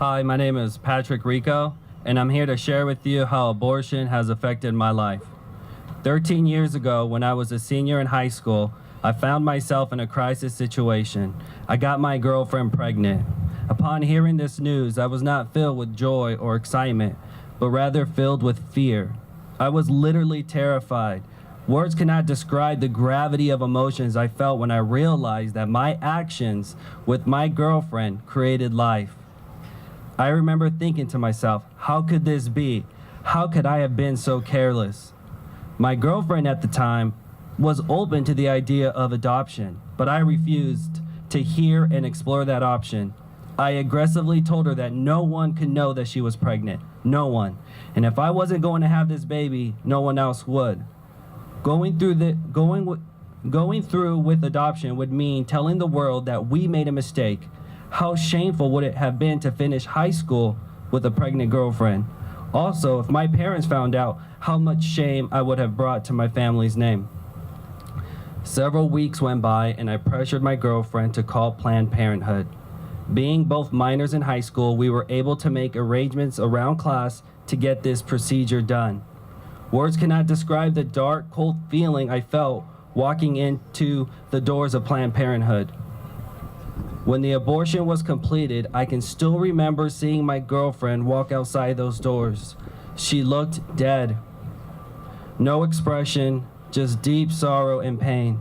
Hi, my name is Patrick Rico, and I'm here to share with you how abortion has affected my life. 13 years ago, when I was a senior in high school, I found myself in a crisis situation. I got my girlfriend pregnant. Upon hearing this news, I was not filled with joy or excitement, but rather filled with fear. I was literally terrified. Words cannot describe the gravity of emotions I felt when I realized that my actions with my girlfriend created life. I remember thinking to myself, how could this be? How could I have been so careless? My girlfriend at the time was open to the idea of adoption, but I refused to hear and explore that option. I aggressively told her that no one could know that she was pregnant, no one. And if I wasn't going to have this baby, no one else would. Going through with adoption would mean telling the world that we made a mistake. How shameful would it have been to finish high school with a pregnant girlfriend? Also, if my parents found out, how much shame I would have brought to my family's name. Several weeks went by and I pressured my girlfriend to call Planned Parenthood. Being both minors in high school, we were able to make arrangements around class to get this procedure done. Words cannot describe the dark, cold feeling I felt walking into the doors of Planned Parenthood. When the abortion was completed, I can still remember seeing my girlfriend walk outside those doors. She looked dead. No expression, just deep sorrow and pain.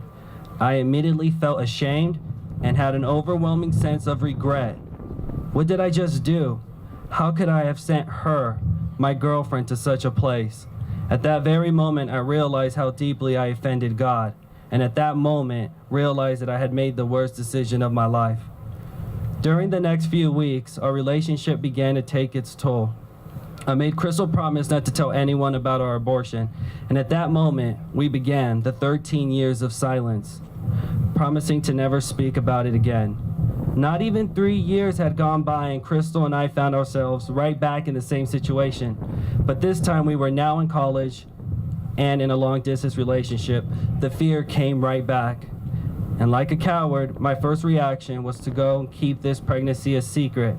I immediately felt ashamed and had an overwhelming sense of regret. What did I just do? How could I have sent her, my girlfriend, to such a place? At that very moment, I realized how deeply I offended God, and at that moment, realized that I had made the worst decision of my life. During the next few weeks, our relationship began to take its toll. I made Crystal promise not to tell anyone about our abortion, and at that moment, we began the 13 years of silence, promising to never speak about it again. Not even 3 years had gone by and Crystal and I found ourselves right back in the same situation. But this time we were now in college and in a long-distance relationship. The fear came right back. And like a coward, my first reaction was to go and keep this pregnancy a secret.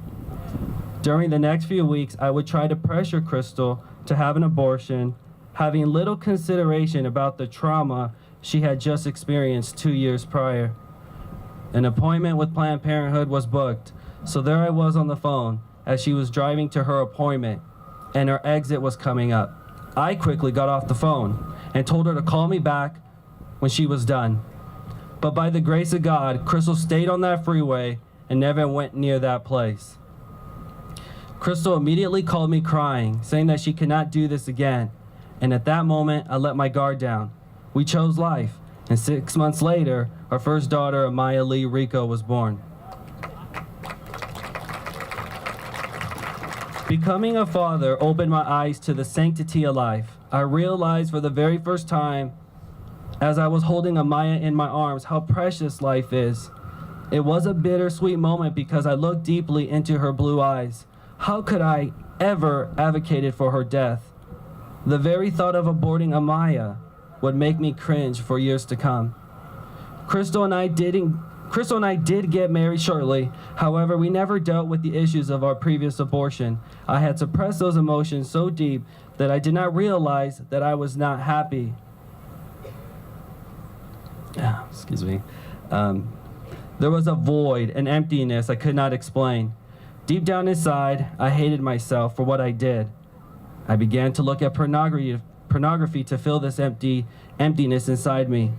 During the next few weeks, I would try to pressure Crystal to have an abortion, having little consideration about the trauma she had just experienced 2 years prior. An appointment with Planned Parenthood was booked, so there I was on the phone as she was driving to her appointment, and her exit was coming up. I quickly got off the phone and told her to call me back when she was done. But by the grace of God, Crystal stayed on that freeway and never went near that place. Crystal immediately called me crying, saying that she could not do this again. And at that moment, I let my guard down. We chose life, and 6 months later, our first daughter, Amaya Lee Rico, was born. Becoming a father opened my eyes to the sanctity of life. I realized for the very first time, as I was holding Amaya in my arms, how precious life is. It was a bittersweet moment because I looked deeply into her blue eyes. How could I ever advocated for her death? The very thought of aborting Amaya would make me cringe for years to come. Crystal and I did get married shortly. However, we never dealt with the issues of our previous abortion. I had suppressed those emotions so deep that I did not realize that I was not happy. Excuse me. There was a void, an emptiness I could not explain. Deep down inside, I hated myself for what I did. I began to look at pornography to fill this emptiness inside me.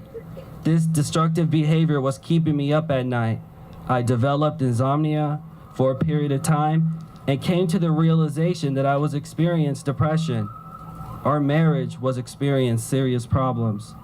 This destructive behavior was keeping me up at night. I developed insomnia for a period of time and came to the realization that I was experiencing depression. Our marriage was experiencing serious problems.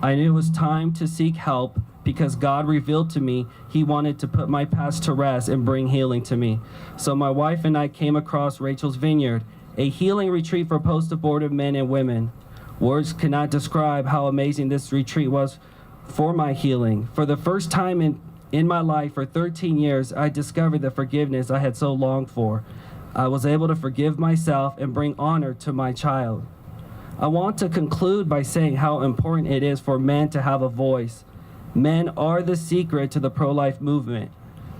I knew it was time to seek help because God revealed to me He wanted to put my past to rest and bring healing to me. So my wife and I came across Rachel's Vineyard, a healing retreat for post-abortive men and women. Words cannot describe how amazing this retreat was for my healing. For the first time in my life for 13 years, I discovered the forgiveness I had so longed for. I was able to forgive myself and bring honor to my child. I want to conclude by saying how important it is for men to have a voice. Men are the secret to the pro-life movement.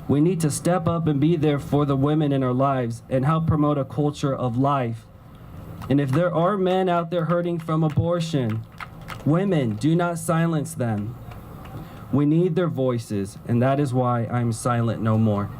We need to step up and be there for the women in our lives and help promote a culture of life. And if there are men out there hurting from abortion, women, do not silence them. We need their voices, and that is why I'm silent no more.